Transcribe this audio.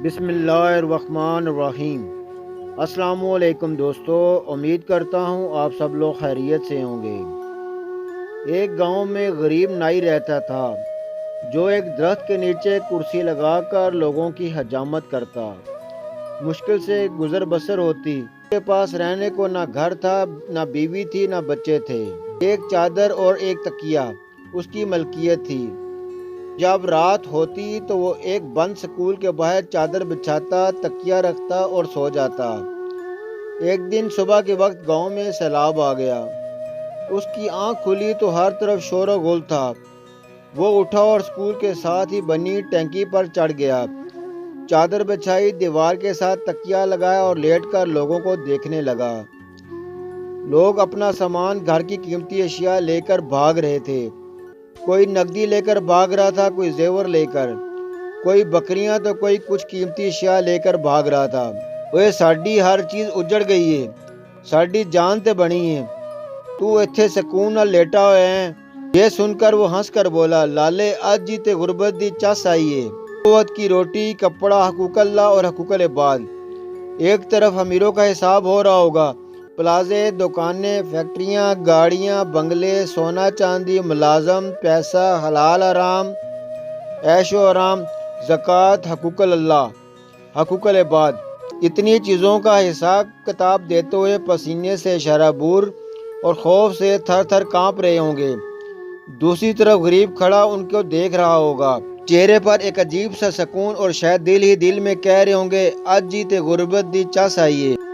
بسم اللہ الرحمن الرحیم۔ السلام علیکم دوستو، امید کرتا ہوں آپ سب لوگ خیریت سے ہوں گے۔ ایک گاؤں میں غریب نائی رہتا تھا جو ایک درخت کے نیچے کرسی لگا کر لوگوں کی حجامت کرتا۔ مشکل سے گزر بسر ہوتی، اس کے پاس رہنے کو نہ گھر تھا، نہ بیوی تھی، نہ بچے تھے۔ ایک چادر اور ایک تکیہ اس کی ملکیت تھی۔ جب رات ہوتی تو وہ ایک بند سکول کے باہر چادر بچھاتا، تکیہ رکھتا اور سو جاتا۔ ایک دن صبح کے وقت گاؤں میں سیلاب آ گیا۔ اس کی آنکھ کھلی تو ہر طرف شور و غل تھا۔ وہ اٹھا اور سکول کے ساتھ ہی بنی ٹینکی پر چڑھ گیا۔ چادر بچھائی، دیوار کے ساتھ تکیہ لگایا اور لیٹ کر لوگوں کو دیکھنے لگا۔ لوگ اپنا سامان، گھر کی قیمتی اشیاء لے کر بھاگ رہے تھے۔ کوئی نقدی لے کر بھاگ رہا تھا، کوئی زیور لے کر، کوئی بکریاں تو کوئی کچھ قیمتی اشیاء لے کر بھاگ رہا تھا۔ اوے ساڈی ہر چیز اجڑ گئی ہے، ساڈی جان تے بنی ہے، تو ایتھے سکون نال لیٹا ہوئے ہیں۔ یہ سن کر وہ ہنس کر بولا، لالے اج جی تے غربت دی چس آئی ہے۔ وقت کی روٹی، کپڑا، حقوق اللہ اور حقوق العباد۔ ایک طرف امیروں کا حساب ہو رہا ہوگا، پلازے، دکانیں، فیکٹریاں، گاڑیاں، بنگلے، سونا چاندی، ملازم، پیسہ، حلال حرام، عیش و آرام، زکوٰۃ، حقوق اللہ، حقوق العباد۔ اتنی چیزوں کا حساب کتاب دیتے ہوئے پسینے سے شرابور اور خوف سے تھر تھر کانپ رہے ہوں گے۔ دوسری طرف غریب کھڑا ان کو دیکھ رہا ہوگا، چہرے پر ایک عجیب سا سکون، اور شاید دل ہی دل میں کہہ رہے ہوں گے، اج جی تے غربت دی چس آئی ہے۔